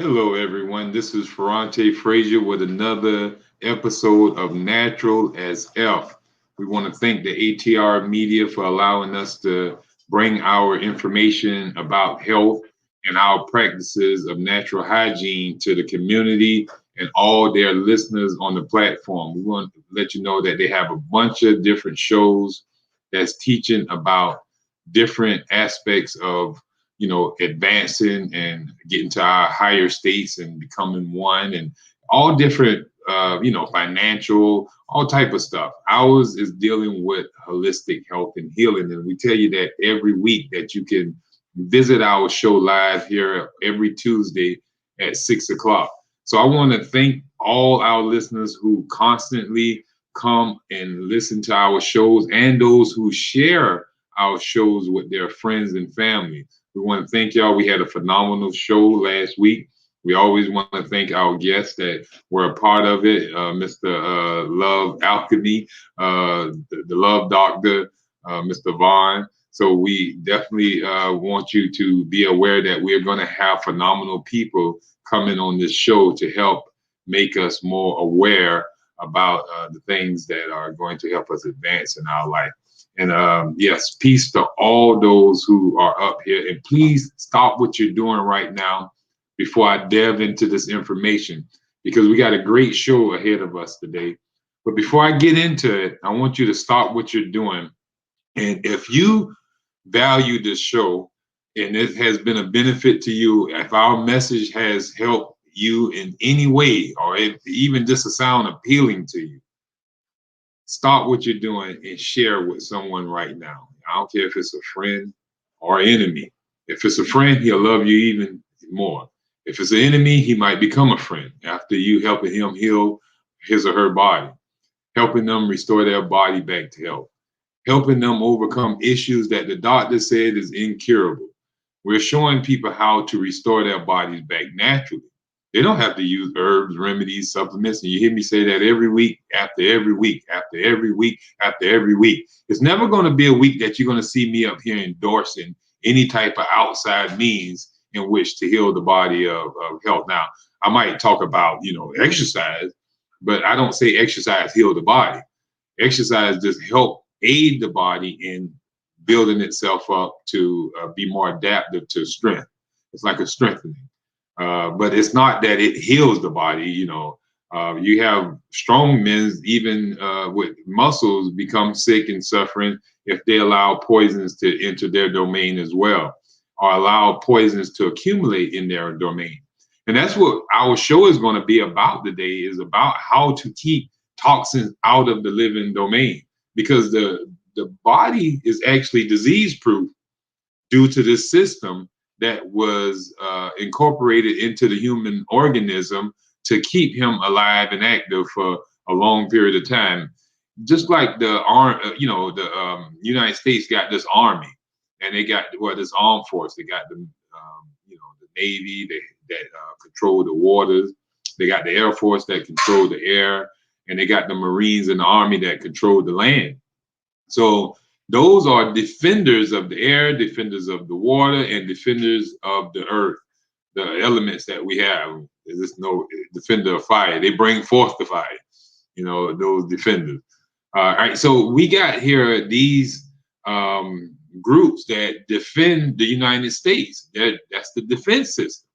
Hello, everyone. This is Ferrante Frazier with another episode of Natural as F. We want to thank the ATR Media for allowing us to bring our information about health and our practices of natural hygiene to the community and all their listeners on the platform. We want to let you know that they have a bunch of different shows that's teaching about different aspects of advancing and getting to our higher states and becoming one and all different, financial, all type of stuff. Ours is dealing with holistic health and healing. And we tell you that every week that you can visit our show live here every Tuesday at 6 o'clock. So I want to thank all our listeners who constantly come and listen to our shows and those who share our shows with their friends and family. We want to thank y'all. We had a phenomenal show last week. We always want to thank our guests that were a part of it, Mr. Love Alchemy, the Love Doctor, Mr. Vaughn. So we definitely want you to be aware that we're going to have phenomenal people coming on this show to help make us more aware about the things that are going to help us advance in our life. And yes, peace to all those who are up here. And please stop what you're doing right now before I delve into this information because we got a great show ahead of us today. But before I get into it, I want you to stop what you're doing. And if you value this show and it has been a benefit to you, if our message has helped you in any way, or if even just a sound appealing to you, stop what you're doing and share with someone right now. I don't care if it's a friend or enemy. If it's a friend, he'll love you even more. If it's an enemy, he might become a friend after you helping him heal his or her body, helping them restore their body back to health, helping them overcome issues that the doctor said is incurable. We're showing people how to restore their bodies back naturally. They don't have to use herbs, remedies, supplements. And you hear me say that every week, after every week, after every week, after every week. It's never going to be a week that you're going to see me up here endorsing any type of outside means in which to heal the body of health. Now, I might talk about, exercise, but I don't say exercise heal the body. Exercise just help aid the body in building itself up to be more adaptive to strength. It's like a strengthening. But it's not that it heals the body. You have strong men, even with muscles, become sick and suffering if they allow poisons to enter their domain as well, or allow poisons to accumulate in their domain. And that's what our show is going to be about today, is about how to keep toxins out of the living domain, because the body is actually disease proof due to this system that was incorporated into the human organism to keep him alive and active for a long period of time. Just like United States got this army, and they got this armed force. They got the Navy that control the waters. They got the Air Force that control the air, and they got the Marines and the Army that control the land. So those are defenders of the air, defenders of the water, and defenders of the earth, the elements that we have. There's no defender of fire. They bring forth the fire, those defenders. All right, so we got here these groups that defend the United States. That's the defense system,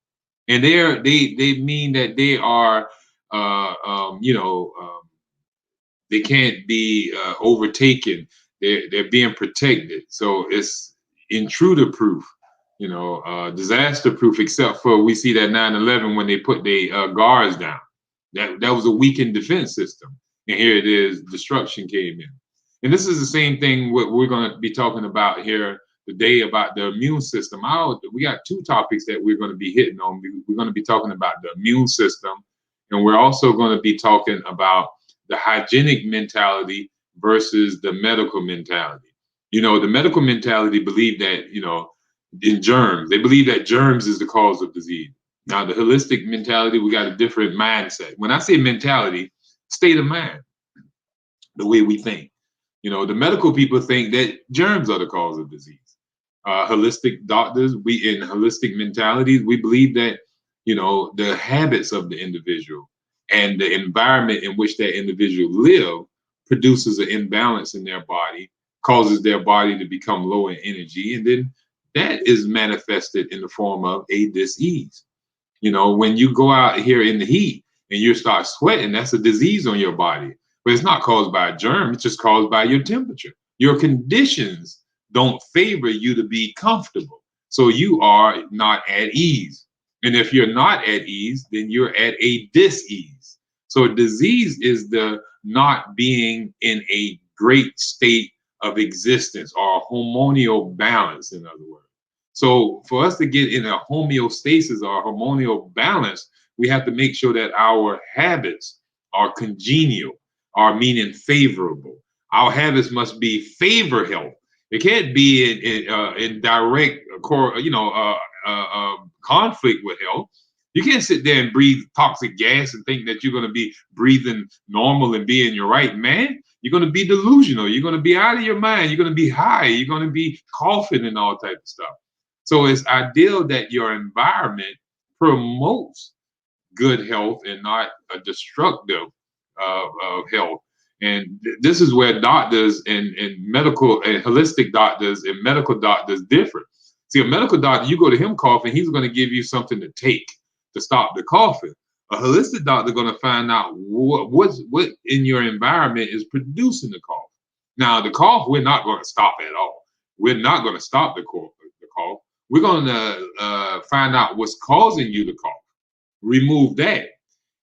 and they mean that they are, they can't be overtaken. They're being protected. So it's intruder proof, disaster proof, except for we see that 9/11 when they put their guards down. That was a weakened defense system. And here it is, destruction came in. And this is the same thing what we're going to be talking about here today about the immune system. We got two topics that we're going to be hitting on. We're going to be talking about the immune system, and we're also going to be talking about the hygienic mentality versus the medical mentality. The medical mentality believe that, in germs, they believe that germs is the cause of disease. Now, the holistic mentality, we got a different mindset. When I say mentality, state of mind, the way we think. The medical people think that germs are the cause of disease. Holistic doctors, we in holistic mentalities, we believe that the habits of the individual and the environment in which that individual live produces an imbalance in their body, causes their body to become low in energy, and then that is manifested in the form of a disease. When you go out here in the heat and you start sweating, that's a disease on your body. But it's not caused by a germ, it's just caused by your temperature. Your conditions don't favor you to be comfortable. So you are not at ease. And if you're not at ease, then you're at a dis-ease. So a disease is the not being in a great state of existence or a hormonal balance, in other words. So for us to get in a homeostasis or a hormonal balance, we have to make sure that our habits are congenial, are meaning favorable. Our habits must be favor health. It can't be in direct conflict with health. You can't sit there and breathe toxic gas and think that you're going to be breathing normal and be in your right man. You're going to be delusional. You're going to be out of your mind. You're going to be high. You're going to be coughing and all type of stuff. So it's ideal that your environment promotes good health and not a destructive of health. And this is where doctors and medical and holistic doctors and medical doctors differ. See, a medical doctor, you go to him coughing, he's going to give you something to take to stop the coughing. A holistic doctor going to find out what in your environment is producing the cough. Now, the cough, we're not going to stop at all. We're not going to stop the cough. We're going to find out what's causing you to cough. Remove that.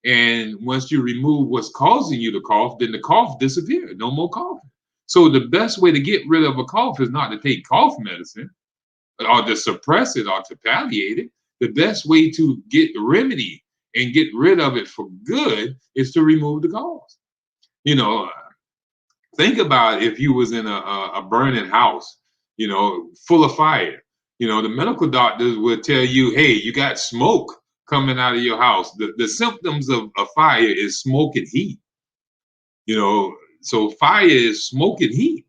And once you remove what's causing you to cough, then the cough disappears. No more coughing. So the best way to get rid of a cough is not to take cough medicine or to suppress it or to palliate it. The best way to get the remedy and get rid of it for good is to remove the cause. Think about if you was in a burning house, full of fire. The medical doctors would tell you, hey, you got smoke coming out of your house. The symptoms of a fire is smoke and heat. So fire is smoke and heat.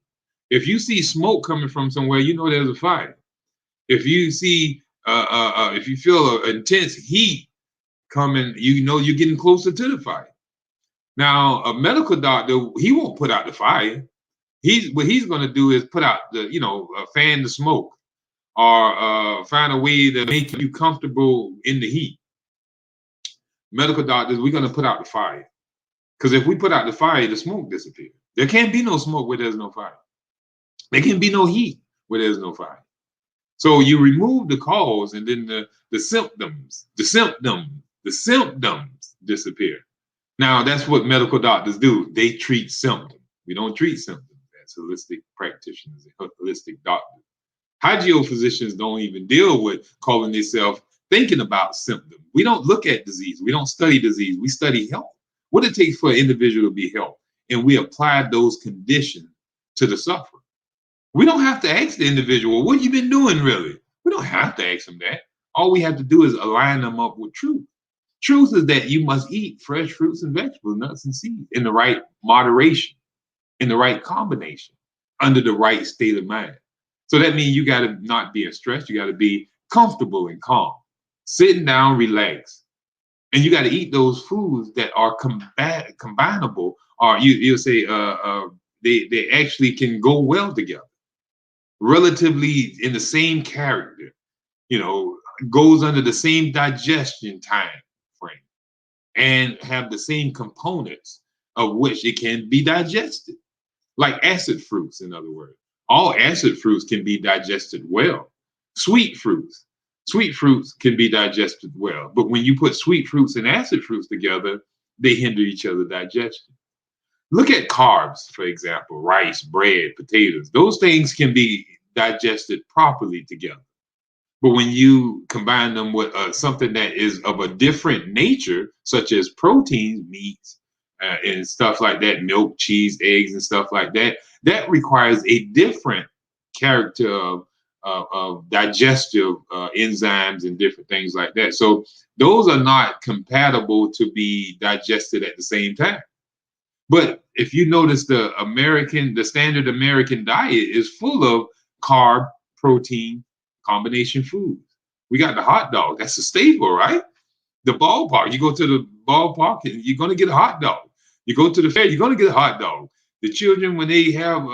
If you see smoke coming from somewhere, there's a fire. If you see, if you feel an intense heat coming, you're getting closer to the fire. Now, a medical doctor, he won't put out the fire. What he's going to do is put out fan the smoke or find a way to make you comfortable in the heat. Medical doctors, we're going to put out the fire. Because if we put out the fire, the smoke disappears. There can't be no smoke where there's no fire. There can be no heat where there's no fire. So you remove the cause, and then the symptoms disappear. Now, that's what medical doctors do. They treat symptoms. We don't treat symptoms as holistic practitioners and holistic doctors. Hygiophysicians don't even deal with calling themselves thinking about symptoms. We don't look at disease. We don't study disease. We study health. What it takes for an individual to be healthy. And we apply those conditions to the sufferer. We don't have to ask the individual, what have you been doing really? We don't have to ask them that. All we have to do is align them up with truth. Truth is that you must eat fresh fruits and vegetables, nuts and seeds in the right moderation, in the right combination, under the right state of mind. So that means you got to not be stressed. You got to be comfortable and calm, sitting down, relax. And you got to eat those foods that are combinable, or you'll say they actually can go well together, relatively in the same character, goes under the same digestion time frame and have the same components of which it can be digested, like acid fruits, in other words. All acid fruits can be digested well. Sweet fruits can be digested well. But when you put sweet fruits and acid fruits together, they hinder each other's digestion. Look at carbs, for example, rice, bread, potatoes. Those things can be digested properly together. But when you combine them with something that is of a different nature, such as proteins, meats, and stuff like that, milk, cheese, eggs, and stuff like that, that requires a different character of digestive enzymes and different things like that. So those are not compatible to be digested at the same time. But if you notice, the standard American diet is full of carb, protein, combination foods. We got the hot dog. That's a staple, right? The ballpark. You go to the ballpark and you're going to get a hot dog. You go to the fair, you're going to get a hot dog. The children, when they have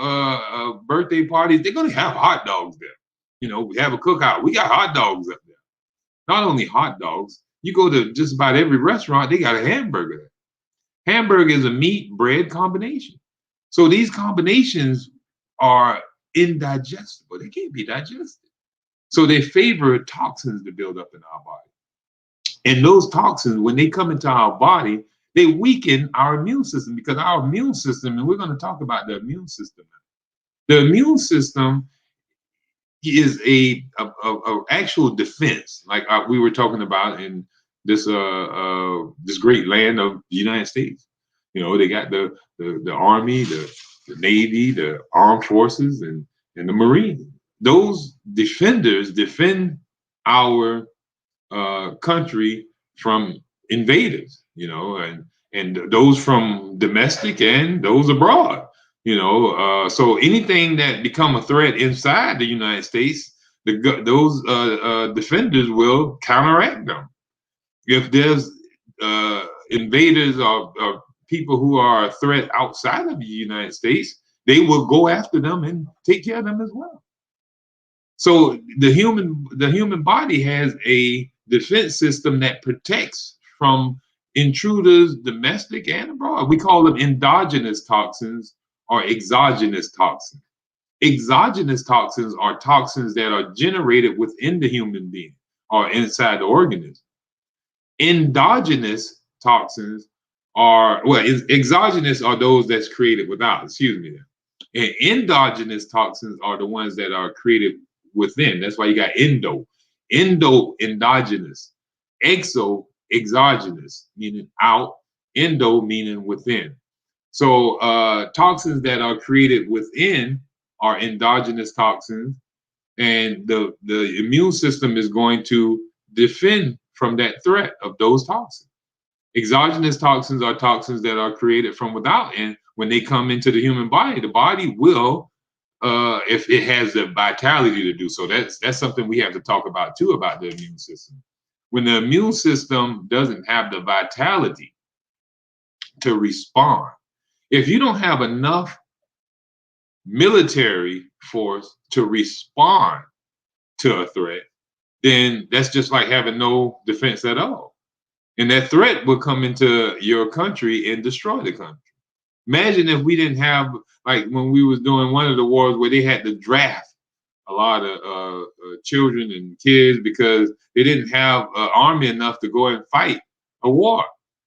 birthday parties, they're going to have hot dogs there. You know, we have a cookout. We got hot dogs up there. Not only hot dogs, you go to just about every restaurant, they got a hamburger there. Hamburger is a meat bread combination. So these combinations are indigestible. They can't be digested. So they favor toxins to build up in our body. And those toxins, when they come into our body, they weaken our immune system, because our immune system, and we're going to talk about the immune system. The immune system is a actual defense, like we were talking about in this great land of the United States. You know, they got the Army, the Navy, the armed forces, and the Marines. Those defenders defend our country from invaders, you know, and those from domestic and those abroad, you know. So anything that become a threat inside the United States, those defenders will counteract them. If there's invaders or people who are a threat outside of the United States, they will go after them and take care of them as well. So the human body has a defense system that protects from intruders, domestic and abroad. We call them endogenous toxins or exogenous toxins. Exogenous toxins are toxins that are generated within the human being or inside the organism. Endogenous toxins are, well, exogenous are those that's created without, excuse me. And endogenous toxins are the ones that are created within. That's why you got endogenous, exogenous, meaning out, endo meaning within. So toxins that are created within are endogenous toxins, and the immune system is going to defend from that threat of those toxins. Exogenous toxins are toxins that are created from without, and when they come into the human body, the body will, if it has the vitality to do so. That's something we have to talk about too, about the immune system. When the immune system doesn't have the vitality to respond, if you don't have enough military force to respond to a threat, then that's just like having no defense at all. And that threat will come into your country and destroy the country. Imagine if we didn't have, like when we was doing one of the wars where they had to draft a lot of children and kids because they didn't have an army enough to go and fight a war.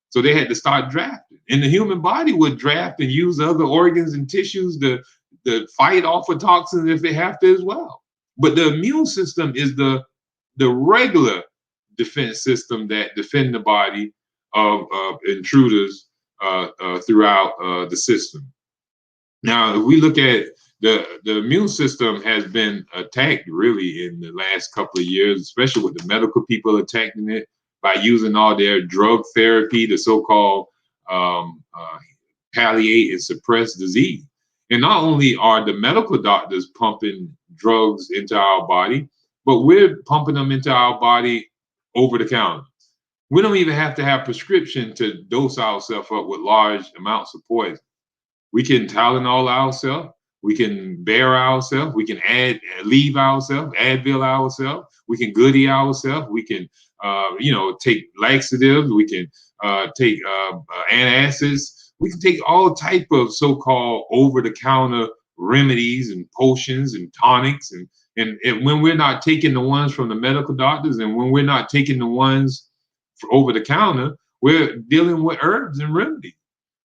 So they had to start drafting. And the human body would draft and use other organs and tissues to fight off of toxins if they have to as well. But the immune system is the regular defense system that defend the body of intruders throughout the system. Now, if we look at the immune system has been attacked really in the last couple of years, especially with the medical people attacking it by using all their drug therapy to so-called palliate and suppress disease. And not only are the medical doctors pumping drugs into our body, but we're pumping them into our body over the counter. We don't even have to have prescription to dose ourselves up with large amounts of poison. We can Tylenol ourselves. We can bear ourselves. We can leave ourselves, Advil ourselves. We can goody ourselves. We can, take laxatives. We can take antacids. We can take all type of so-called over-the-counter remedies and potions and tonics. And when we're not taking the ones from the medical doctors, and when we're not taking the ones over the counter, we're dealing with herbs and remedies.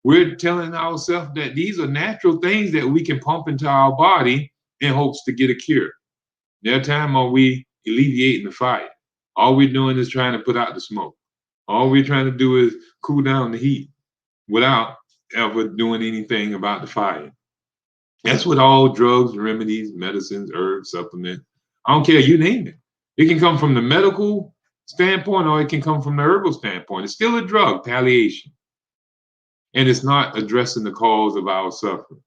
We're telling ourselves that these are natural things that we can pump into our body in hopes to get a cure. No time are we alleviating the fire. All we're doing is trying to put out the smoke. All we're trying to do is cool down the heat without ever doing anything about the fire. That's what all drugs, remedies, medicines, herbs, supplements, I don't care, you name it. It can come from the medical standpoint or it can come from the herbal standpoint. It's still a drug, palliation. And it's not addressing the cause of our suffering.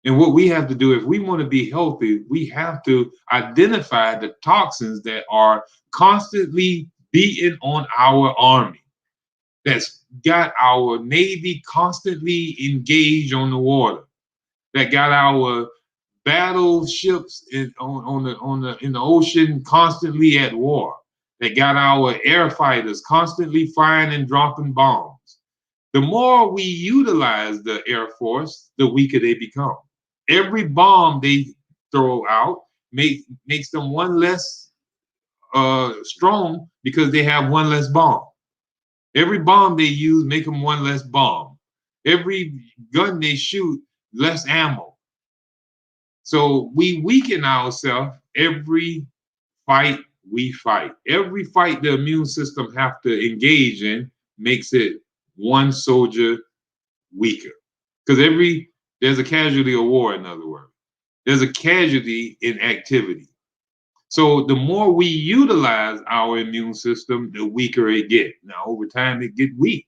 And what we have to do, if we want to be healthy, we have to identify the toxins that are constantly beating on our army. that's got our Navy constantly engaged on the water, that got our battleships in the ocean constantly at war, that got our air fighters constantly firing and dropping bombs. The more we utilize the Air Force, the weaker they become. Every bomb they throw out makes them one less strong because they have one less bomb. Every bomb they use make them one less bomb. Every gun they shoot, less ammo. So we weaken ourselves every fight we fight. Every fight the immune system have to engage in makes it one soldier weaker. Because there's a casualty of war, in other words. There's a casualty in activity. So the more we utilize our immune system, the weaker it gets. Now, over time, it gets weak.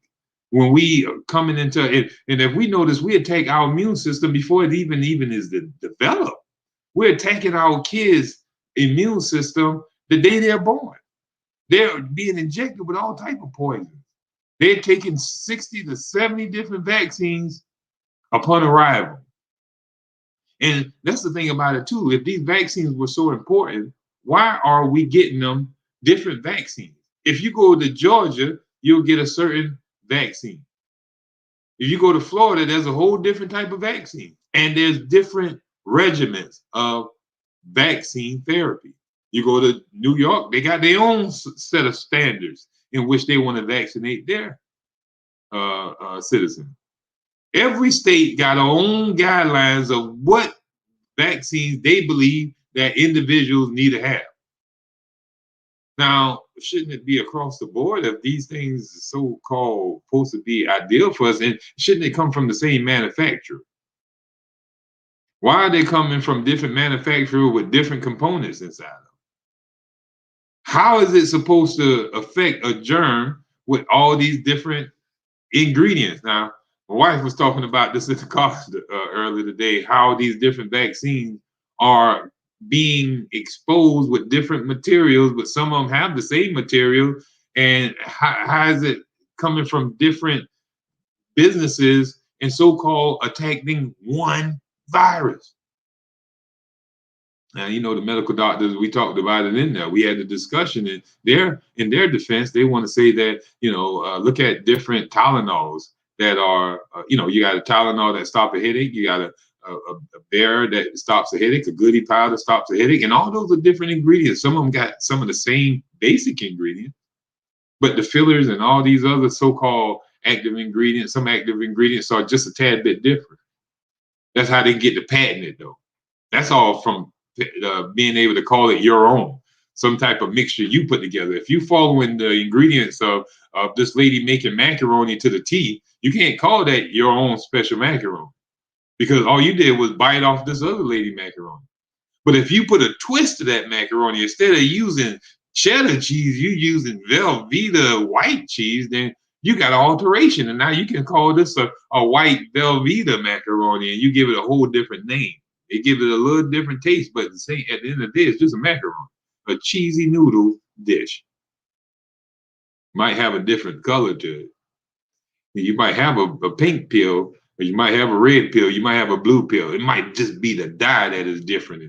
When we are coming into it, and if we notice, we attack our immune system before it even is developed. We're attacking our kids' immune system the day they're born. They're being injected with all type of poison. They're taking 60 to 70 different vaccines upon arrival. And that's the thing about it too. If these vaccines were so important, why are we getting them different vaccines? If you go to Georgia, you'll get a certain vaccine. If you go to Florida, there's a whole different type of vaccine. And there's different regimens of vaccine therapy. You go to New York, they got their own set of standards in which they want to vaccinate their citizens. Every state got their own guidelines of what vaccines they believe that individuals need to have. Now, shouldn't it be across the board if these things are so-called supposed to be ideal for us, and shouldn't they come from the same manufacturer? Why are they coming from different manufacturers with different components inside them? How is it supposed to affect a germ with all these different ingredients? Now, my wife was talking about this in the car earlier today, how these different vaccines are being exposed with different materials, but some of them have the same material. And how is it coming from different businesses and so-called attacking one virus? Now, you know, the medical doctors, we talked about it in there. We had the discussion, and in their defense, they want to say that, look at different Tylenols that are, you got a Tylenol that stops a headache, you got a Bear that stops a headache, a Goody powder stops a headache, and all those are different ingredients. Some of them got some of the same basic ingredients, but the fillers and all these other so-called active ingredients, some active ingredients are just a tad bit different. That's how they get to patent it, though. That's all from being able to call it your own, some type of mixture you put together. If you following the ingredients of this lady making macaroni to the T, you can't call that your own special macaroni, because all you did was bite off this other lady macaroni. But if you put a twist to that macaroni, instead of using cheddar cheese, you using Velveeta white cheese, then you got an alteration, and now you can call this a white Velveeta macaroni, and you give it a whole different name. They give it a little different taste, but at the end of the day, it's just a macaroni, a cheesy noodle dish. Might have a different color to it. You might have a pink pill, or you might have a red pill, you might have a blue pill. It might just be the dye that is different.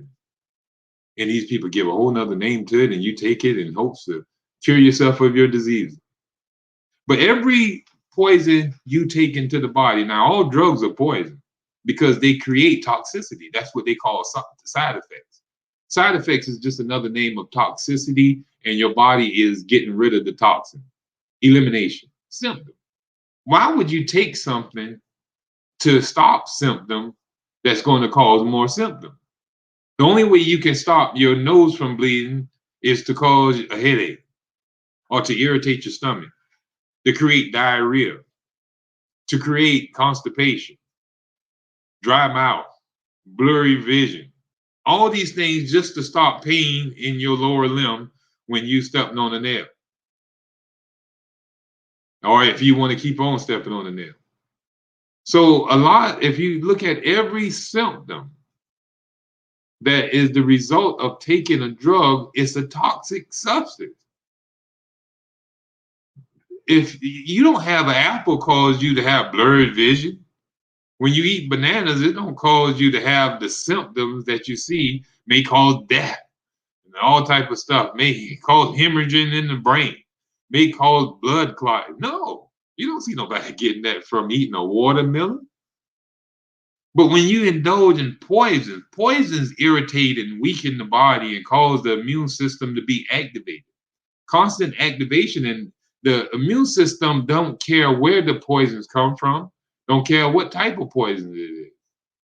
And these people give a whole nother name to it, and you take it in hopes to cure yourself of your disease. But every poison you take into the body, now all drugs are poison because they create toxicity. That's what they call side effects. Side effects is just another name of toxicity, and your body is getting rid of the toxin. Elimination. Symptom. Why would you take something to stop symptom that's going to cause more symptom? The only way you can stop your nose from bleeding is to cause a headache or to irritate your stomach, to create diarrhea, to create constipation, dry mouth, blurry vision. All these things just to stop pain in your lower limb when you stepping on a nail. Or if you want to keep on stepping on a nail. So if you look at every symptom that is the result of taking a drug, it's a toxic substance. if you don't have an apple cause you to have blurred vision, when you eat bananas, it don't cause you to have the symptoms that you see, may cause death and all type of stuff, may cause hemorrhaging in the brain, may cause blood clotting. No, you don't see nobody getting that from eating a watermelon. But when you indulge in poisons irritate and weaken the body and cause the immune system to be activated. Constant activation, and the immune system don't care where the poisons come from, don't care what type of poison it is.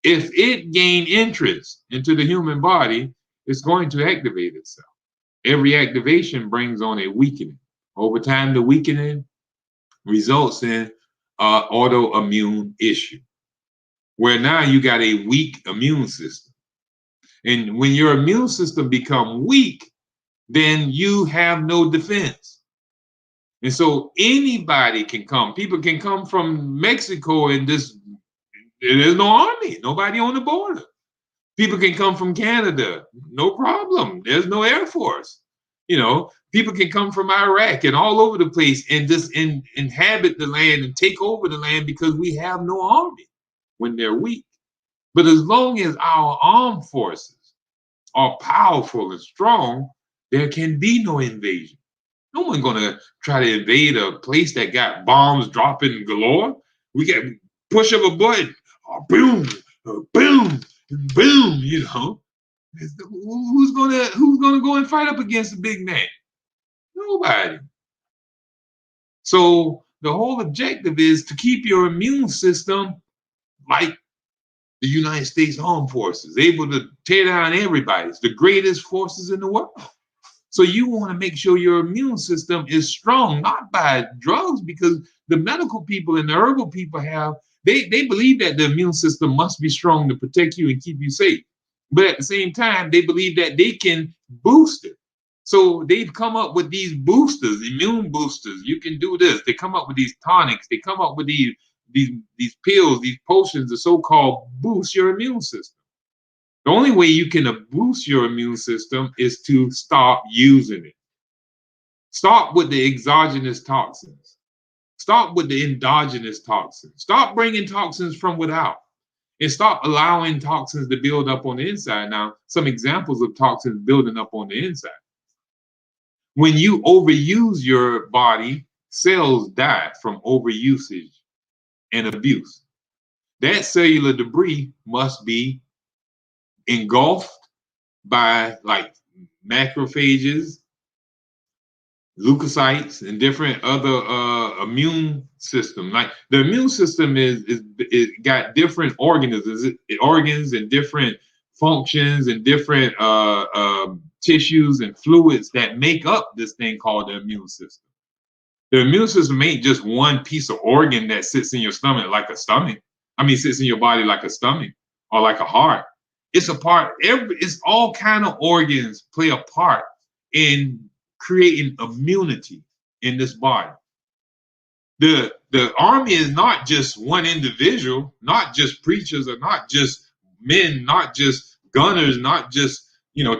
If it gain interest into the human body, it's going to activate itself. Every activation brings on a weakening. Over time, the weakening results in autoimmune issue, where now you got a weak immune system. And when your immune system become weak, then you have no defense. And so anybody can come. People can come from Mexico and just, there's no army, nobody on the border. People can come from Canada, no problem. There's no Air Force. You know, people can come from Iraq and all over the place and just inhabit the land and take over the land because we have no army when they're weak. But as long as our armed forces are powerful and strong, there can be no invasion. No one's gonna try to invade a place that got bombs dropping galore. We got push of a button, boom, boom, boom. You know, who's gonna go and fight up against the big man? Nobody. So the whole objective is to keep your immune system like the United States Armed Forces, able to tear down everybody. It's the greatest forces in the world. So you want to make sure your immune system is strong, not by drugs, because the medical people and the herbal people they believe that the immune system must be strong to protect you and keep you safe. But at the same time, they believe that they can boost it. So they've come up with these boosters, immune boosters. You can do this. They come up with these tonics. They come up with these pills, these potions, the so-called boost your immune system. The only way you can boost your immune system is to stop using it. Stop with the exogenous toxins. Stop with the endogenous toxins. Stop bringing toxins from without. And stop allowing toxins to build up on the inside. Now, some examples of toxins building up on the inside. When you overuse your body, cells die from overusage and abuse. That cellular debris must be engulfed by like macrophages, leukocytes, and different other immune system. Like the immune system is got different organs and different functions and different tissues and fluids that make up this thing called the immune system. The immune system ain't just one piece of organ that sits in your stomach like a stomach. Sits in your body like a stomach or like a heart. It's a part. It's all kind of organs play a part in creating immunity in this body. The army is not just one individual, not just preachers, or not just men, not just gunners, not just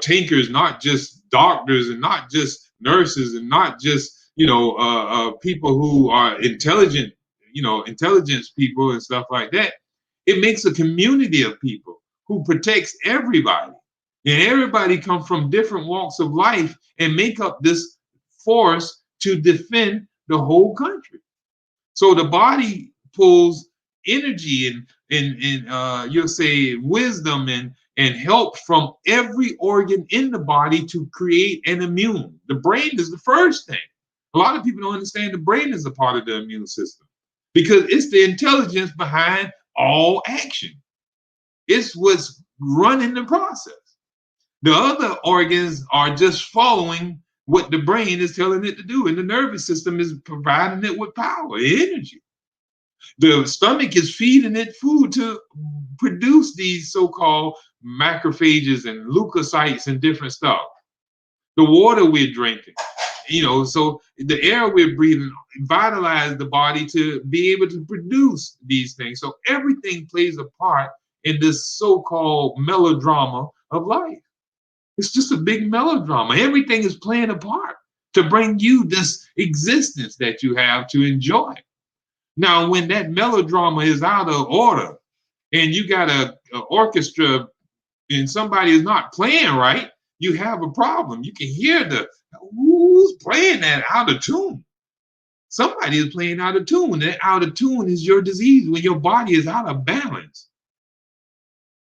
tankers, not just doctors, and not just nurses, and not just people who are intelligent, intelligence people and stuff like that. It makes a community of people who protects everybody. And everybody come from different walks of life and make up this force to defend the whole country. So the body pulls energy and you'll say wisdom and help from every organ in the body to create an immune. The brain is the first thing. A lot of people don't understand the brain is a part of the immune system because it's the intelligence behind all action. It's what's running the process. The other organs are just following what the brain is telling it to do, and the nervous system is providing it with power, energy. The stomach is feeding it food to produce these so-called macrophages and leukocytes and different stuff. The water we're drinking, so the air we're breathing vitalize the body to be able to produce these things. So everything plays a part in this so-called melodrama of life. It's just a big melodrama. Everything is playing a part. to bring you this existence that you have to enjoy. Now, when that melodrama is out of order and you got a orchestra and somebody is not playing right, you have a problem. You can hear who's playing that out of tune. Somebody is playing out of tune. That out of tune is your disease. When your body is out of balance,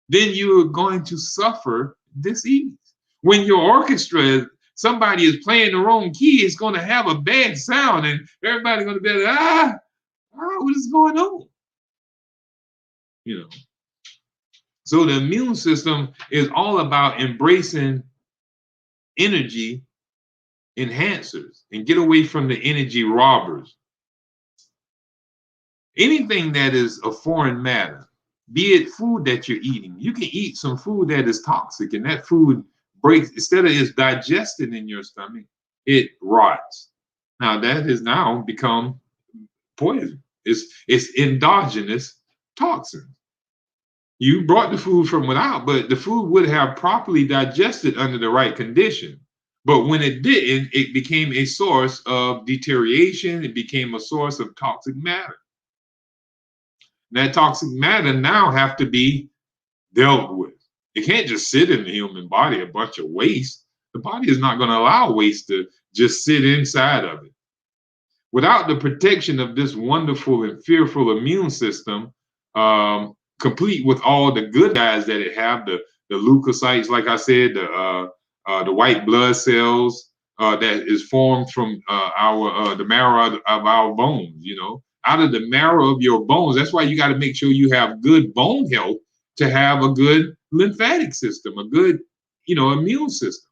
then you're going to suffer disease. When your orchestra, somebody is playing the wrong key, it's going to have a bad sound, and everybody's going to be like, what is going on? You know. So the immune system is all about embracing energy enhancers and get away from the energy robbers. Anything that is a foreign matter, be it food that you're eating, you can eat some food that is toxic, and that food breaks, instead of it's digested in your stomach, it rots. Now that has now become poison. It's endogenous toxin. You brought the food from without, but the food would have properly digested under the right condition. But when it didn't, it became a source of deterioration. It became a source of toxic matter. That toxic matter now have to be dealt with. It can't just sit in the human body, a bunch of waste. The body is not going to allow waste to just sit inside of it. Without the protection of this wonderful and fearful immune system, complete with all the good guys that it have, the leukocytes, like I said, the white blood cells that is formed from the marrow of our bones, you know, out of the marrow of your bones. That's why you got to make sure you have good bone health to have a good lymphatic system, a good, immune system.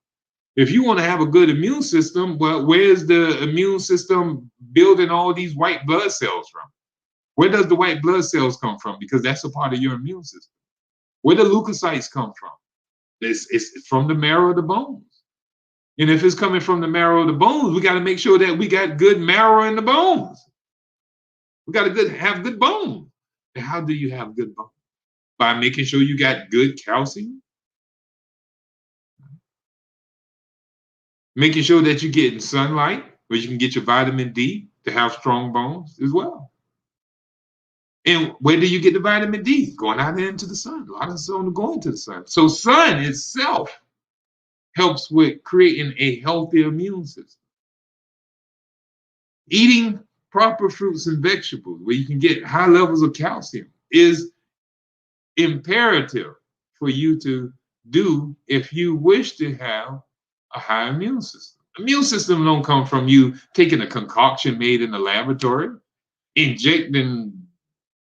If you want to have a good immune system, well, where's the immune system building all these white blood cells from? Where does the white blood cells come from? Because that's a part of your immune system. Where do leukocytes come from? It's from the marrow of the bones. And if it's coming from the marrow of the bones, we got to make sure that we got good marrow in the bones. We got to have good bones. And how do you have good bones? By making sure you got good calcium. Making sure that you're getting sunlight, where you can get your vitamin D to have strong bones as well. And where do you get the vitamin D? Going out into the sun. A lot of sun going to the sun. So sun itself helps with creating a healthy immune system. Eating proper fruits and vegetables where you can get high levels of calcium is imperative for you to do if you wish to have a high immune system. Immune system don't come from you taking a concoction made in the laboratory, injecting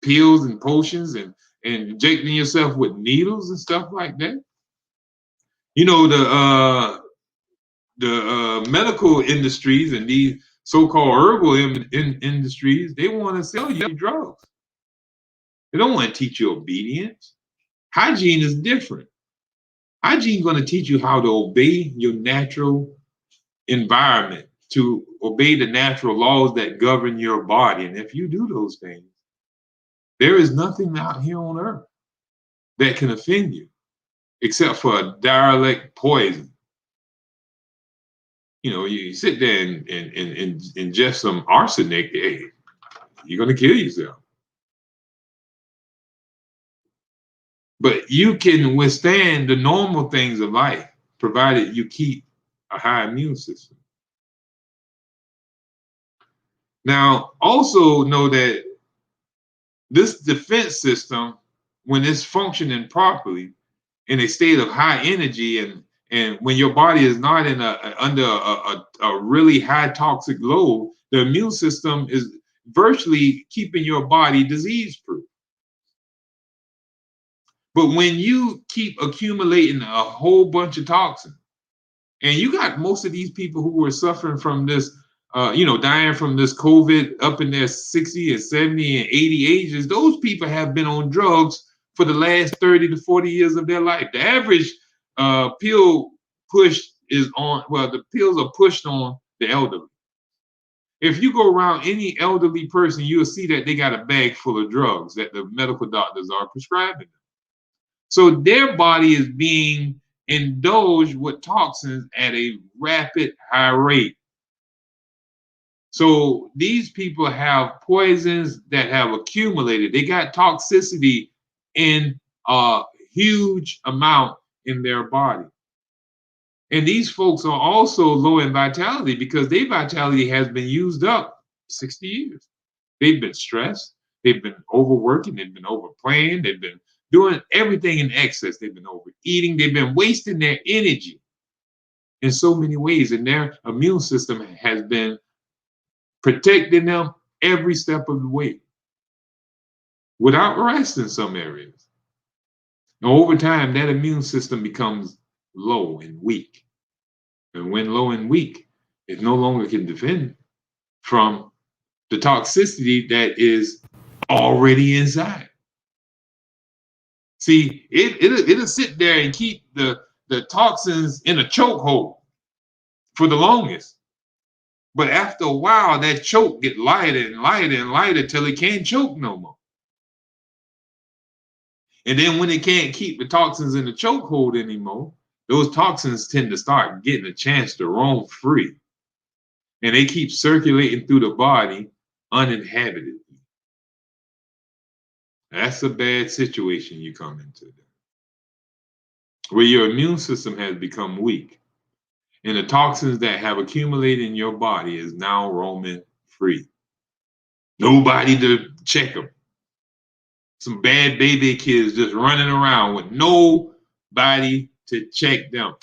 pills and potions and injecting yourself with needles and stuff like that. You know, the medical industries and these so-called herbal industries, they want to sell you drugs. They don't want to teach you obedience. Hygiene is different. Hygiene is going to teach you how to obey your natural environment, to obey the natural laws that govern your body. And if you do those things, there is nothing out here on earth that can offend you except for a direct poison. You know, you sit there and ingest some arsenic, hey, you're going to kill yourself. But you can withstand the normal things of life, provided you keep a high immune system. Now, also know that this defense system, when it's functioning properly in a state of high energy, and when your body is not in under a really high toxic load, the immune system is virtually keeping your body disease-proof. But when you keep accumulating a whole bunch of toxins, and you got most of these people who were suffering from this, dying from this COVID up in their 60 and 70 and 80 ages, those people have been on drugs for the last 30 to 40 years of their life. The average pill push is on, well, the pills are pushed on the elderly. If you go around any elderly person, you'll see that they got a bag full of drugs that the medical doctors are prescribing them. So their body is being indulged with toxins at a rapid, high rate. So these people have poisons that have accumulated. They got toxicity in a huge amount in their body. And these folks are also low in vitality because their vitality has been used up 60 years. They've been stressed, they've been overworking, they've been overplaying, they've been doing everything in excess, they've been overeating, they've been wasting their energy in so many ways, and their immune system has been protecting them every step of the way without rest in some areas. And over time, that immune system becomes low and weak. And when low and weak, it no longer can defend from the toxicity that is already inside. See, it'll sit there and keep the toxins in a chokehold for the longest. But after a while, that choke get lighter and lighter and lighter till it can't choke no more. And then when it can't keep the toxins in the chokehold anymore, those toxins tend to start getting a chance to roam free. And they keep circulating through the body uninhabited. That's a bad situation you come into, where your immune system has become weak. And the toxins that have accumulated in your body is now roaming free. Nobody to check them. Some bad baby kids just running around with nobody to check them.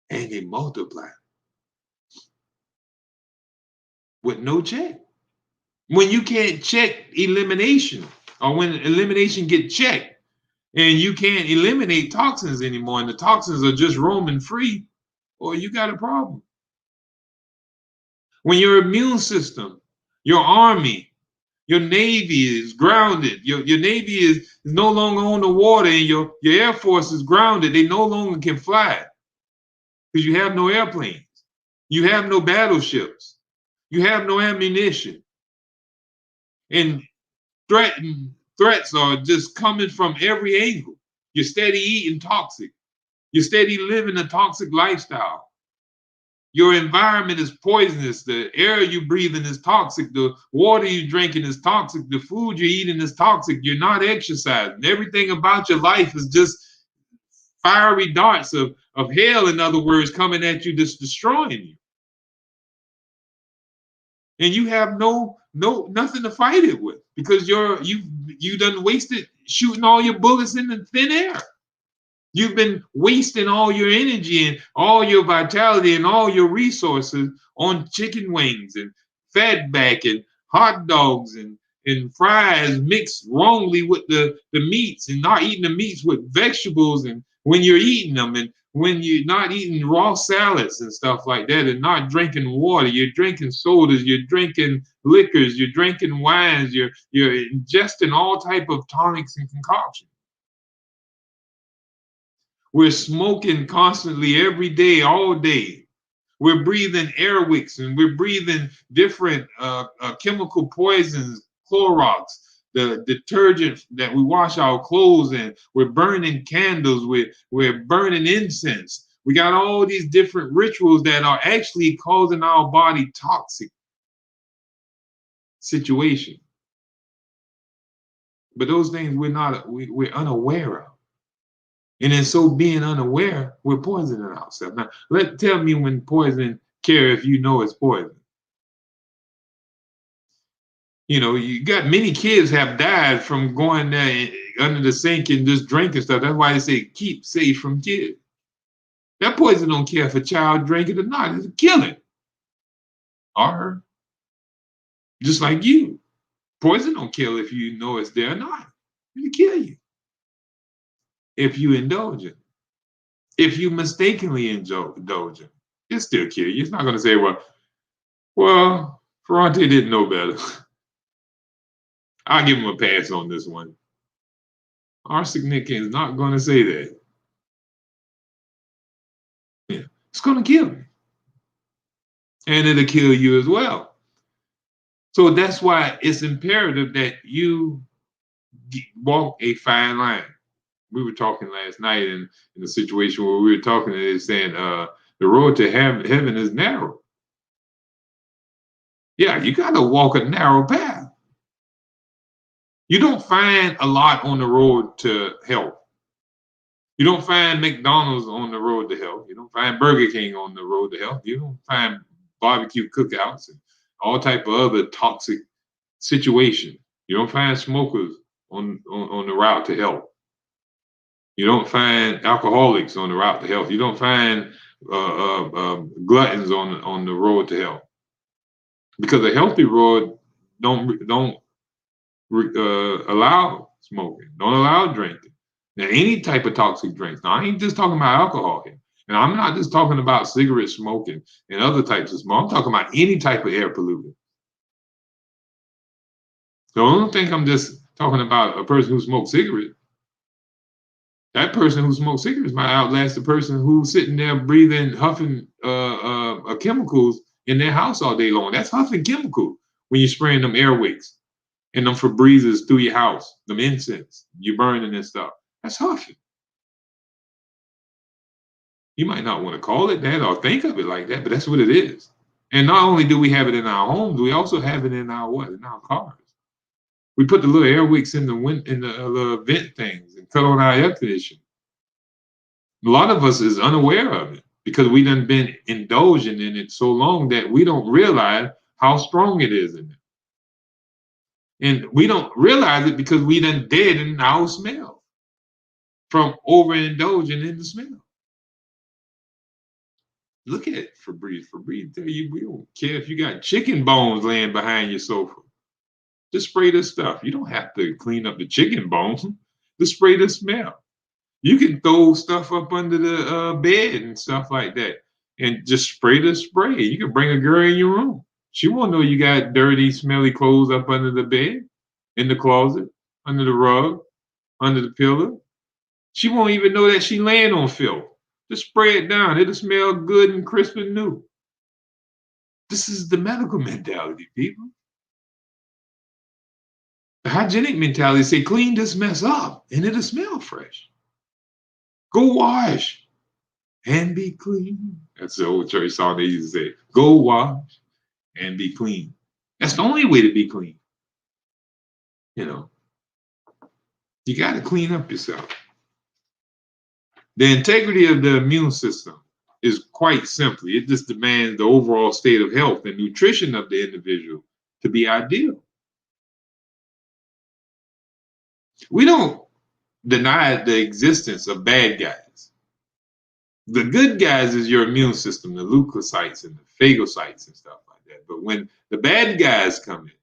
And they multiply with no check. When you can't check elimination, or when elimination get checked, and you can't eliminate toxins anymore, and the toxins are just roaming free, or you got a problem. When your immune system, your army, your Navy is grounded, your Navy is no longer on the water, and your Air Force is grounded, they no longer can fly because you have no airplanes, you have no battleships, you have no ammunition, and threats are just coming from every angle. You're steady eating toxic. You're steady living a toxic lifestyle. Your environment is poisonous. The air you breathing is toxic. The water you're drinking is toxic. The food you're eating is toxic. You're not exercising. Everything about your life is just fiery darts of hell, in other words, coming at you, just destroying you. And you have nothing to fight it with because you done wasted shooting all your bullets in the thin air. You've been wasting all your energy and all your vitality and all your resources on chicken wings and fatback and hot dogs and fries mixed wrongly with the meats, and not eating the meats with vegetables, and when you're eating them, and when you're not eating raw salads and stuff like that, and not drinking water, you're drinking sodas, you're drinking liquors, you're drinking wines, you're ingesting all type of tonics and concoctions. We're smoking constantly every day, all day. We're breathing air wicks, and we're breathing different chemical poisons, Clorox, the detergent that we wash our clothes in. We're burning candles. We're burning incense. We got all these different rituals that are actually causing our body toxic situation. But those things we're unaware of. And in so being unaware, we're poisoning ourselves. Now, tell me when poison care if you know it's poison. You know, you got many kids have died from going there under the sink and just drinking stuff. That's why they say keep safe from kids. That poison don't care if a child drink it or not. It's a killing. Or her. Just like you. Poison don't kill if you know it's there or not. It'll kill you if you indulge it. If you mistakenly indulge it, it'll still kill you. It's not going to say, well, Ferrante didn't know better. I'll give him a pass on this one. Arsenic is not going to say that. Yeah, it's going to kill you. And it'll kill you as well. So that's why it's imperative that you walk a fine line. We were talking last night in a situation where we were talking and saying the road to heaven is narrow. Yeah, you got to walk a narrow path. You don't find a lot on the road to health. You don't find McDonald's on the road to health. You don't find Burger King on the road to health. You don't find barbecue cookouts and all type of other toxic situations. You don't find smokers on the route to health. You don't find alcoholics on the route to health. You don't find gluttons on the road to health, because a healthy road don't allow smoking, don't allow drinking. Now, any type of toxic drinks. Now, I ain't just talking about alcohol here. And I'm not just talking about cigarette smoking and other types of smoke. I'm talking about any type of air pollutant. So I don't think I'm just talking about a person who smokes cigarettes. That person who smokes cigarettes might outlast the person who's sitting there breathing, huffing chemicals in their house all day long. That's huffing chemicals when you're spraying them air wicks and them Febrezes through your house, them incense, you burning and stuff. That's huffing. You might not want to call it that or think of it like that, but that's what it is. And not only do we have it in our homes, we also have it in our what? In our cars. We put the little air wicks in the vent things and cut on our air conditioning. A lot of us is unaware of it because we done been indulging in it so long that we don't realize how strong it is in it. And we don't realize it because we done dead in our smell from overindulging in the smell. Look at Febreze. Febreze tell you we don't care if you got chicken bones laying behind your sofa. Just spray this stuff. You don't have to clean up the chicken bones. Just spray the smell. You can throw stuff up under the bed and stuff like that, and just spray the spray. You can bring a girl in your room. She won't know you got dirty, smelly clothes up under the bed, in the closet, under the rug, under the pillow. She won't even know that she laying on filth. Just spray it down. It'll smell good and crisp and new. This is the medical mentality, people. The hygienic mentality say, clean this mess up and it'll smell fresh. Go wash and be clean. That's the old church song they used to say. Go wash and be clean. That's the only way to be clean. You know, you got to clean up yourself. The integrity of the immune system is quite simply, it just demands the overall state of health and nutrition of the individual to be ideal. We don't deny the existence of bad guys. The good guys is your immune system, the leukocytes and the phagocytes and stuff like that. But when the bad guys come in,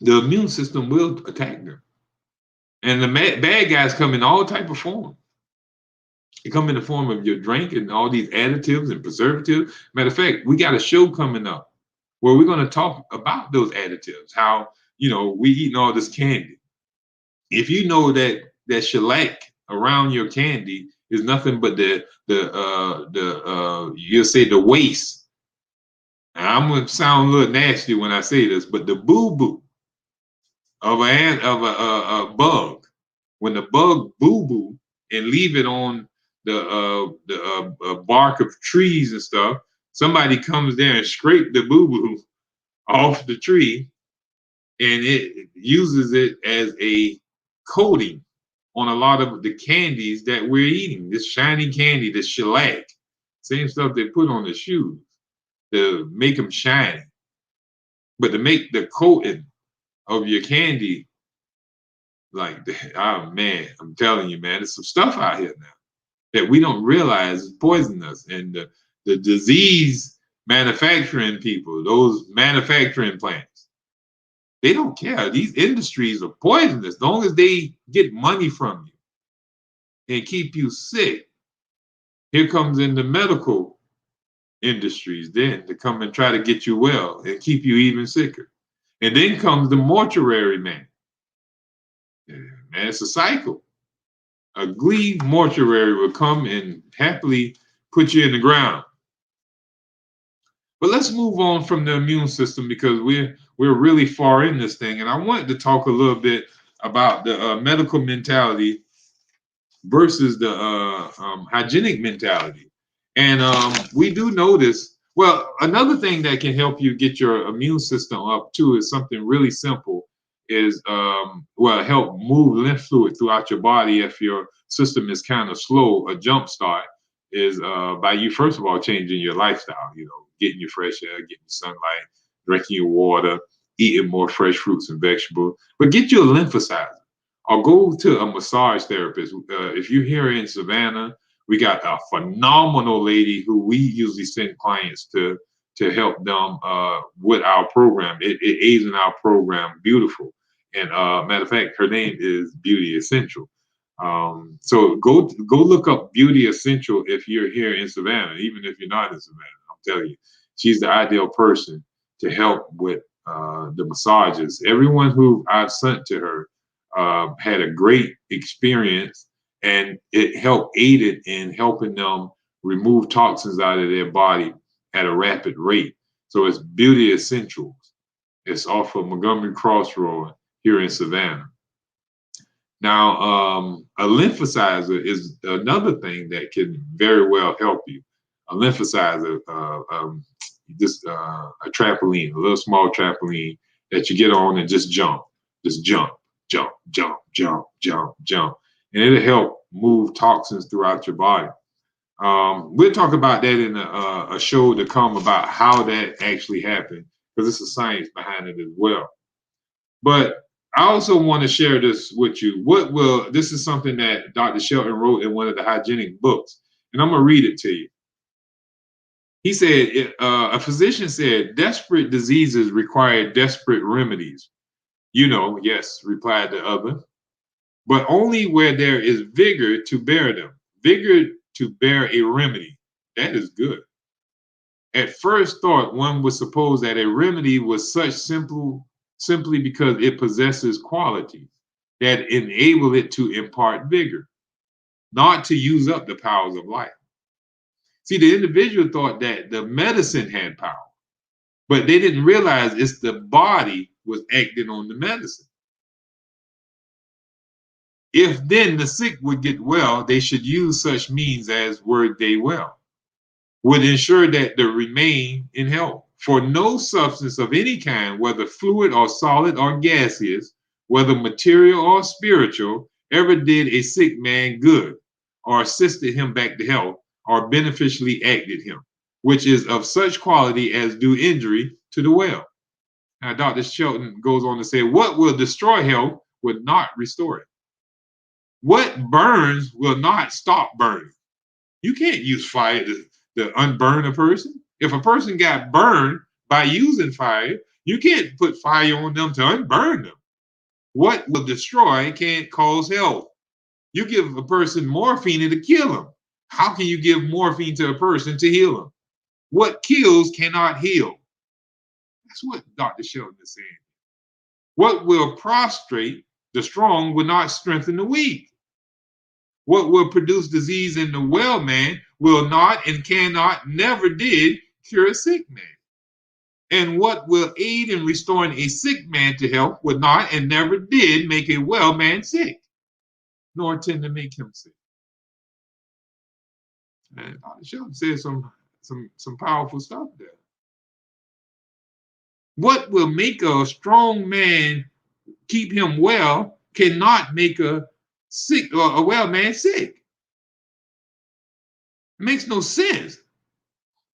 the immune system will attack them. And the bad guys come in all type of form. They come in the form of your drink and all these additives and preservatives. Matter of fact, we got a show coming up where we're going to talk about those additives, how, we eating all this candy. If you know that shellac around your candy is nothing but you'll say the waste. And I'm going to sound a little nasty when I say this, but the boo-boo of a bug, when the bug boo-boo and leave it on the bark of trees and stuff, somebody comes there and scrape the boo-boo off the tree, and it uses it as a coating on a lot of the candies that we're eating. This shiny candy, this shellac, same stuff they put on the shoes to make them shiny. But to make the coating of your candy like that, oh man, I'm telling you, man, there's some stuff out here now that we don't realize is poisonous. And the disease manufacturing people, those manufacturing plants, they don't care. These industries are poisonous as long as they get money from you and keep you sick. Here comes in the medical industries then to come and try to get you well and keep you even sicker. And then comes the mortuary man. Yeah, man, it's a cycle. A Glee mortuary will come and happily put you in the ground. But let's move on from the immune system because we're really far in this thing. And I wanted to talk a little bit about the medical mentality versus the hygienic mentality. And we do notice Well, another thing that can help you get your immune system up too is something really simple. Is well, help move lymph fluid throughout your body if your system is kind of slow. A jump start is by you first of all changing your lifestyle. You know, getting your fresh air, getting sunlight, drinking your water, eating more fresh fruits and vegetables. But get you a lymphocyzer or go to a massage therapist. If you're here in Savannah, we got a phenomenal lady who we usually send clients to help them with our program. It aids in our program, beautiful. And matter of fact, her name is Beauty Essential. So go look up Beauty Essential if you're here in Savannah, even if you're not in Savannah. I'm telling you, she's the ideal person to help with the massages. Everyone who I've sent to her had a great experience, and it helped aided in helping them remove toxins out of their body at a rapid rate. So it's Beauty Essentials. It's off of Montgomery Crossroad here in Savannah. Now, a lymphocyzer is another thing that can very well help you. A lymphocyzer, just a trampoline, a little small trampoline that you get on and just jump, jump, jump, jump, jump, jump, and it'll help move toxins throughout your body. We'll talk about that in a show to come about how that actually happened, because it's a science behind it as well. But I also want to share this with you. This is something that Dr. Shelton wrote in one of the hygienic books, and I'm going to read it to you. He said, a physician said, desperate diseases require desperate remedies. You know, yes, replied the other, but only where there is vigor to bear them, vigor to bear a remedy. That is good. At first thought, one would suppose that a remedy was simply because it possesses qualities that enable it to impart vigor, not to use up the powers of life. See, the individual thought that the medicine had power, but they didn't realize it's the body was acting on the medicine. If then the sick would get well, they should use such means as were they well, would ensure that they remain in health. For no substance of any kind, whether fluid or solid or gaseous, whether material or spiritual, ever did a sick man good, or assisted him back to health, or beneficially acted him, which is of such quality as do injury to the well. Now, Dr. Shelton goes on to say, what will destroy health would not restore it. What burns will not stop burning. You can't use fire to unburn a person. If a person got burned by using fire, you can't put fire on them to unburn them. What will destroy can't cause health. You give a person morphine to kill them. How can you give morphine to a person to heal them? What kills cannot heal. That's what Dr. Shelton is saying. What will prostrate the strong will not strengthen the weak. What will produce disease in the well man will not and cannot, never did cure a sick man. And what will aid in restoring a sick man to health would not and never did make a well man sick, nor tend to make him sick. And Dr. Shelton says some powerful stuff there. What will make a strong man keep him well cannot make a sick or a well man sick. It makes no sense.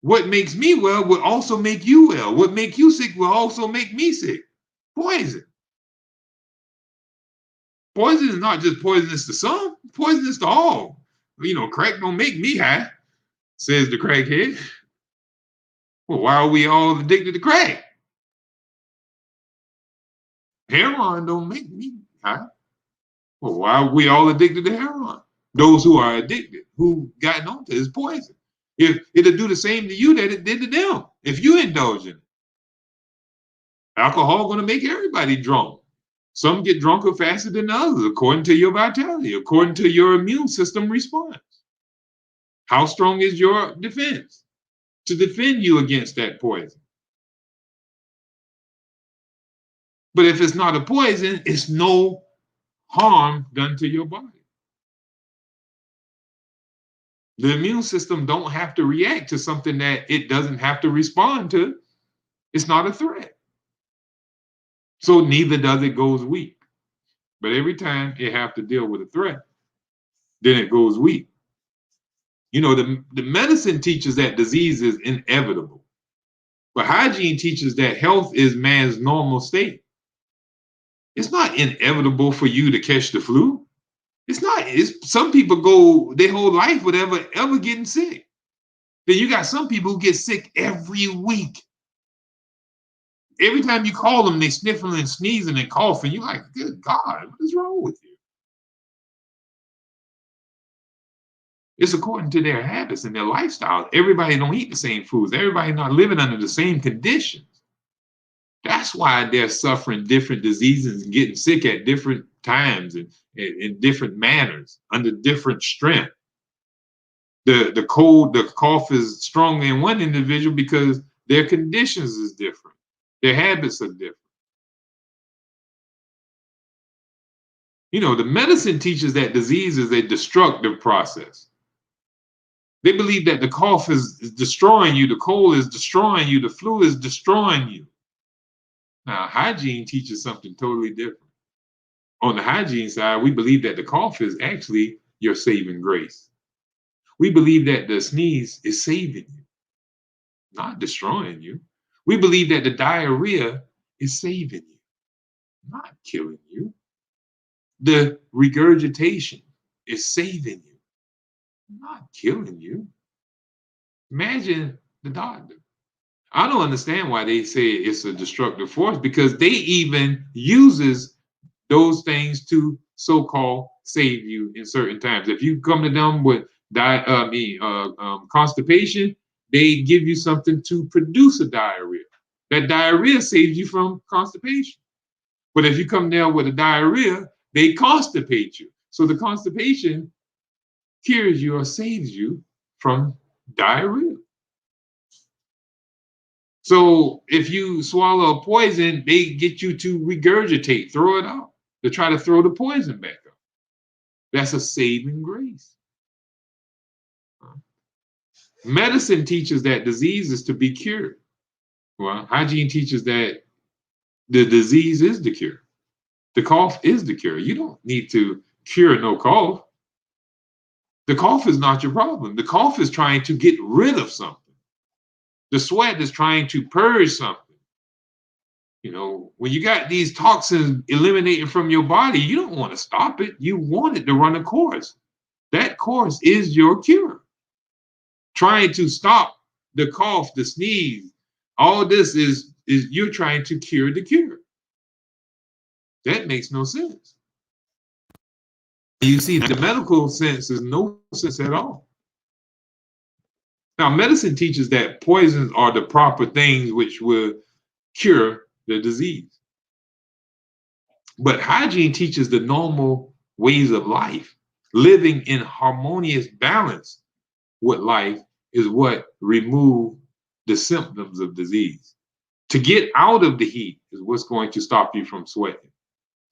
What makes me well will also make you well. What makes you sick will also make me sick. Poison. Poison is not just poisonous to some, poisonous to all. You know, crack don't make me high, says the crackhead. Well, why are we all addicted to crack? Heroin don't make me high. Well, why are we all addicted to heroin? Those who are addicted, who gotten onto is poison. If it'll do the same to you that it did to them, if you indulge in it. Alcohol going to make everybody drunk. Some get drunker faster than others, according to your vitality, according to your immune system response. How strong is your defense to defend you against that poison? But if it's not a poison, it's no harm done to your body. The immune system don't have to react to something that it doesn't have to respond to. It's not a threat. So neither does it goes weak. But every time it have to deal with a threat, then it goes weak. You know, the medicine teaches that disease is inevitable. But hygiene teaches that health is man's normal state. It's not inevitable for you to catch the flu. It's not. It's some people go their whole life without ever getting sick. Then you got some people who get sick every week. Every time you call them, they sniffling and sneezing and coughing. You're like, good God, what is wrong with you? It's according to their habits and their lifestyle. Everybody don't eat the same foods. Everybody not living under the same conditions. That's why they're suffering different diseases and getting sick at different times and in different manners, under different strength. The cold, the cough is stronger in one individual because their conditions is different. Their habits are different. You know, the medicine teaches that disease is a destructive process. They believe that the cough is destroying you, the cold is destroying you, the flu is destroying you. Now, hygiene teaches something totally different. On the hygiene side, we believe that the cough is actually your saving grace. We believe that the sneeze is saving you, not destroying you. We believe that the diarrhea is saving you, not killing you. The regurgitation is saving you, not killing you. Imagine the doctor. I don't understand why they say it's a destructive force, because they even uses those things to so-called save you in certain times. If you come to them with constipation, they give you something to produce a diarrhea. That diarrhea saves you from constipation. But if you come there with a diarrhea, they constipate you. So the constipation cures you or saves you from diarrhea. So if you swallow a poison, they get you to regurgitate, throw it out, to try to throw the poison back up. That's a saving grace. Medicine teaches that disease is to be cured. Well, hygiene teaches that the disease is the cure. The cough is the cure. You don't need to cure no cough. The cough is not your problem. The cough is trying to get rid of something. The sweat is trying to purge something. You know, when you got these toxins eliminating from your body, you don't want to stop it. You want it to run a course. That course is your cure. Trying to stop the cough, the sneeze, all this is you're trying to cure the cure. That makes no sense. You see, the medical sense is no sense at all. Now, medicine teaches that poisons are the proper things which will cure the disease. But hygiene teaches the normal ways of life. Living in harmonious balance with life is what remove the symptoms of disease. To get out of the heat is what's going to stop you from sweating.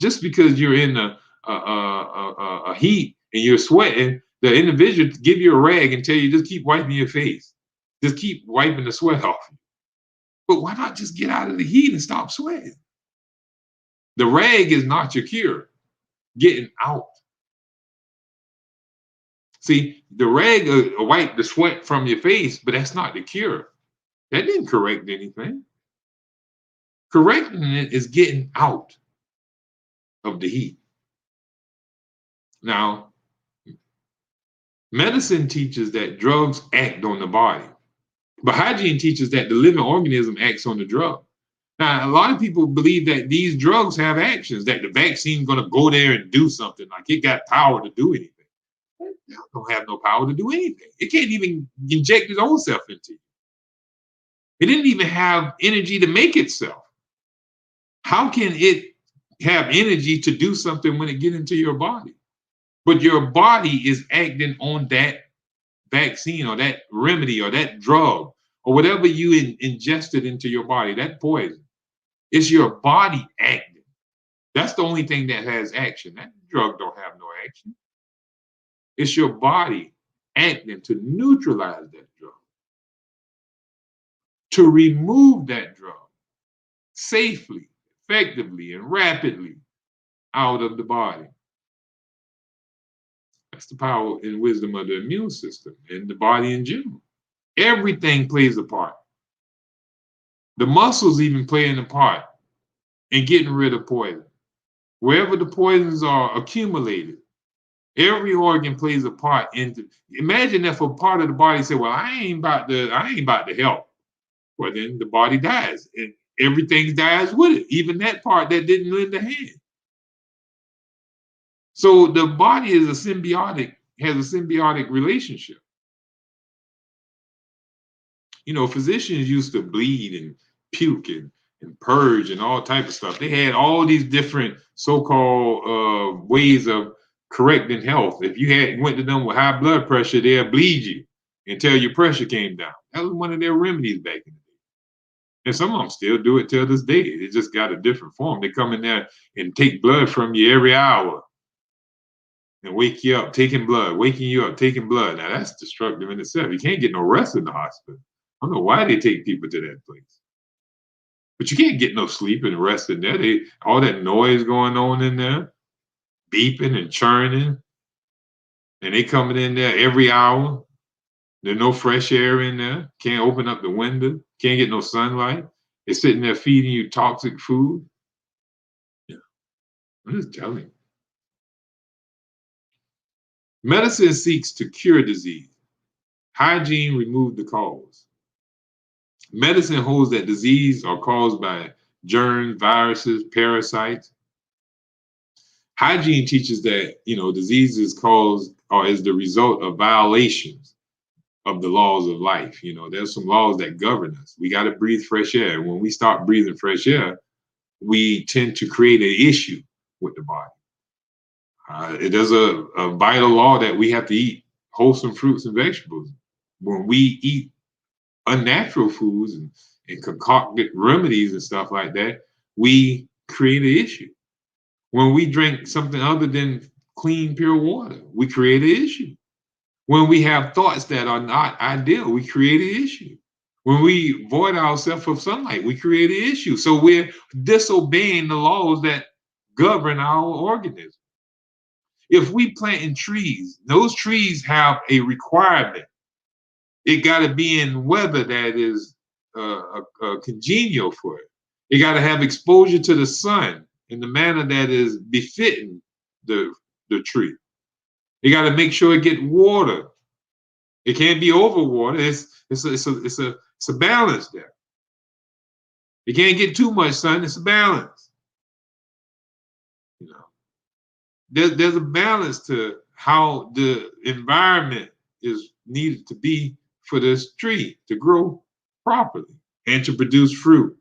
Just because you're in a heat and you're sweating, the individual give you a rag and tell you just keep wiping your face. Just keep wiping the sweat off you. But why not just get out of the heat and stop sweating? The rag is not your cure. Getting out. See, the rag will wipe the sweat from your face, but that's not the cure. That didn't correct anything. Correcting it is getting out of the heat. Now, medicine teaches that drugs act on the body, but hygiene teaches that the living organism acts on the drug. Now, a lot of people believe that these drugs have actions, that the vaccine is going to go there and do something, like it got power to do anything. It don't have no power to do anything. It can't even inject its own self into you. It didn't even have energy to make itself. How can it have energy to do something when it gets into your body? But your body is acting on that vaccine or that remedy or that drug or whatever you ingested into your body, that poison. It's your body acting. That's the only thing that has action. That drug don't have no action. It's your body acting to neutralize that drug, to remove that drug safely, effectively, and rapidly out of the body. That's the power and wisdom of the immune system and the body in general. Everything plays a part. The muscles even playing a part in getting rid of poison. Wherever the poisons are accumulated, every organ plays a part. Imagine if a part of the body said, "Well, I ain't about to help." Well, then the body dies, and everything dies with it, even that part that didn't lend a hand. So the body has a symbiotic relationship. You know, physicians used to bleed and puke and purge and all type of stuff. They had all these different so-called ways of correcting health. If you went to them with high blood pressure, they'll bleed you until your pressure came down. That was one of their remedies back in the day. And some of them still do it till this day. It just got a different form. They come in there and take blood from you every hour and wake you up, taking blood, waking you up, taking blood. Now that's destructive in itself. You can't get no rest in the hospital. I don't know why they take people to that place. But you can't get no sleep and rest in there. All that noise going on in there, beeping and churning, and they coming in there every hour. There's no fresh air in there. Can't open up the window. Can't get no sunlight. They're sitting there feeding you toxic food. Yeah, I'm just telling you. Medicine seeks to cure disease. Hygiene removes the cause. Medicine holds that disease are caused by germs, viruses, parasites. Hygiene teaches that, disease is caused or is the result of violations of the laws of life. There's some laws that govern us. We got to breathe fresh air. When we start breathing fresh air, we tend to create an issue with the body. There's a vital law that we have to eat wholesome fruits and vegetables. When we eat unnatural foods and concocted remedies and stuff like that, we create an issue. When we drink something other than clean, pure water, we create an issue. When we have thoughts that are not ideal, we create an issue. When we void ourselves of sunlight, we create an issue. So we're disobeying the laws that govern our organism. If we planting trees, those trees have a requirement. It got to be in weather that is congenial for it. It got to have exposure to the sun in the manner that is befitting the tree. You got to make sure it get water. It can't be over water. It's a balance there. You can't get too much sun. It's a balance. There's a balance to how the environment is needed to be for this tree to grow properly and to produce fruit.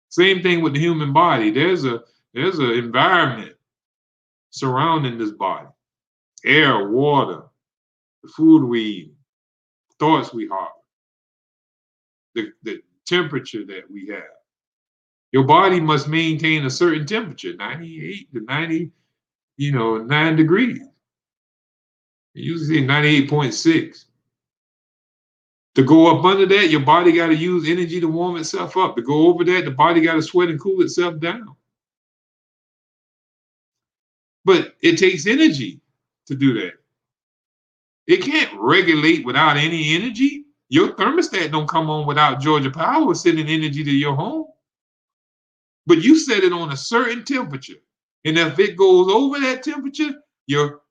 Same thing with the human body. There's an environment surrounding this body. Air, water, the food we eat, thoughts we harbor, the temperature that we have. Your body must maintain a certain temperature, 98 to 9 degrees. You usually say 98.6. To go up under that, your body got to use energy to warm itself up. To go over that, the body got to sweat and cool itself down. But it takes energy to do that. It can't regulate without any energy. Your thermostat don't come on without Georgia Power sending energy to your home. But you set it on a certain temperature. And if it goes over that temperature, your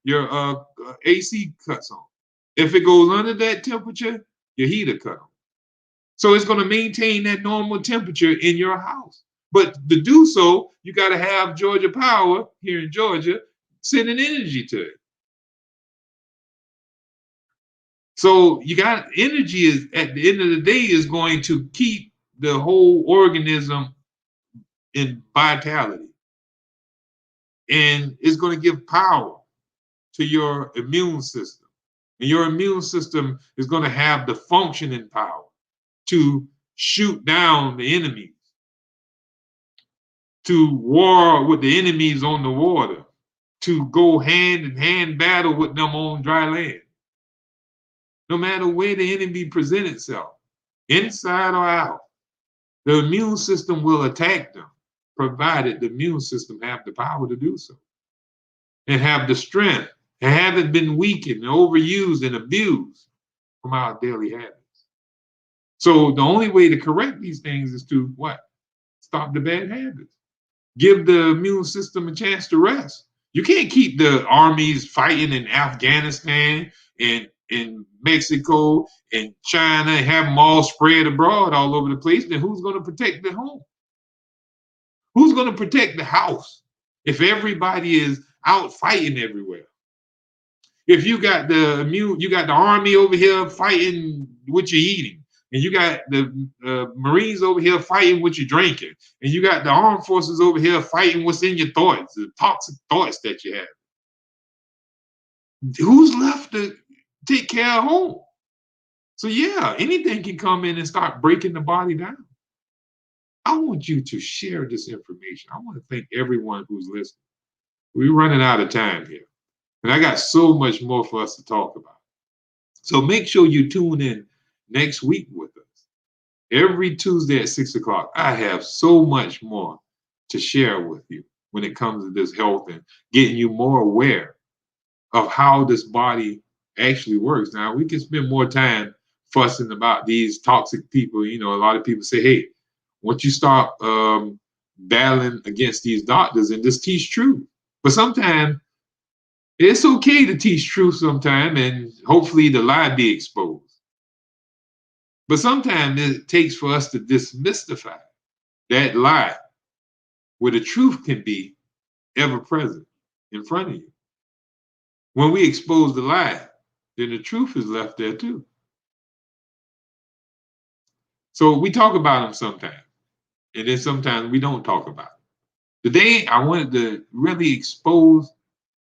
AC cuts on. If it goes under that temperature, your heater cut on. So it's going to maintain that normal temperature in your house. But to do so, you got to have Georgia Power here in Georgia sending energy to it. So you got energy is at the end of the day is going to keep the whole organism in vitality. And it's going to give power to your immune system. And your immune system is going to have the functioning power to shoot down the enemies, to war with the enemies on the water, to go hand in hand battle with them on dry land. no matter where the enemy present itself, inside or out. The immune system will attack them, provided the immune system have the power to do so and have the strength and haven't been weakened and overused and abused from our daily habits. So the only way to correct these things is to what? Stop the bad habits. Give the immune system a chance to rest. You can't keep the armies fighting in Afghanistan and in Mexico and China and have them all spread abroad all over the place. Then who's going to protect the home? Who's going to protect the house if everybody is out fighting everywhere? If you got the army over here fighting what you're eating, and you got the Marines over here fighting what you're drinking, and you got the armed forces over here fighting what's in your thoughts, the toxic thoughts that you have. Who's left to take care of home? So yeah, anything can come in and start breaking the body down. I want you to share this information. I want to thank everyone who's listening. We're running out of time here, and I got so much more for us to talk about. So make sure you tune in next week with us. Every Tuesday at 6 o'clock, I have so much more to share with you when it comes to this health and getting you more aware of how this body actually works. Now, we can spend more time fussing about these toxic people. You know, a lot of people say, hey, once you start battling against these doctors and just teach truth. But sometimes it's okay to teach truth sometime, and hopefully the lie be exposed. But sometimes it takes for us to demystify that lie where the truth can be ever present in front of you. When we expose the lie, then the truth is left there too. So we talk about them sometimes, and then sometimes we don't talk about them. Today, I wanted to really expose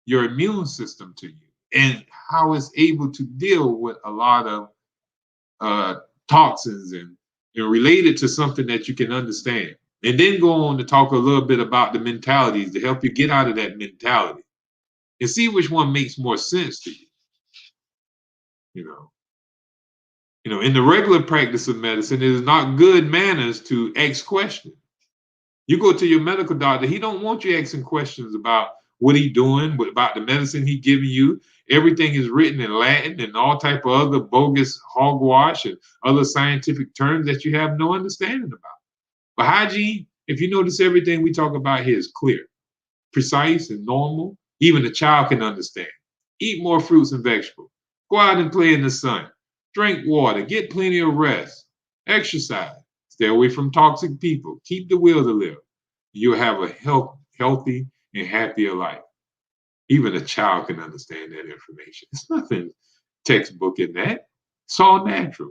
your immune system to you and how it's able to deal with a lot of toxins and related to something that you can understand. And then go on to talk a little bit about the mentalities to help you get out of that mentality and see which one makes more sense to you. You know, in the regular practice of medicine, it is not good manners to ask questions. You go to your medical doctor, he don't want you asking questions about what he doing, about the medicine he giving you. Everything is written in Latin and all type of other bogus hogwash and other scientific terms that you have no understanding about. But hygiene, if you notice, everything we talk about here is clear, precise, and normal. Even a child can understand. Eat more fruits and vegetables. Go out and play in the sun. Drink water. Get plenty of rest. Exercise. Stay away from toxic people. Keep the will to live. You'll have a healthy and happier life. Even a child can understand that information. It's nothing textbook in that. It's all natural.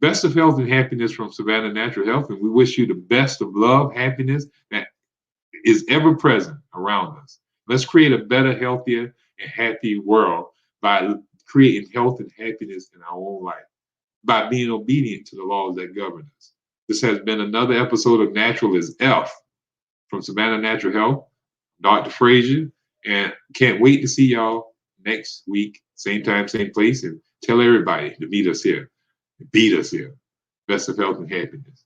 Best of health and happiness from Savannah Natural Health. And we wish you the best of love, happiness that is ever present around us. Let's create a better, healthier, and happy world by creating health and happiness in our own life, by being obedient to the laws that govern us. This has been another episode of Natural is F from Savannah Natural Health. Dr. Frazier, and can't wait to see y'all next week, same time, same place, and tell everybody to meet us here. Beat us here. Best of health and happiness.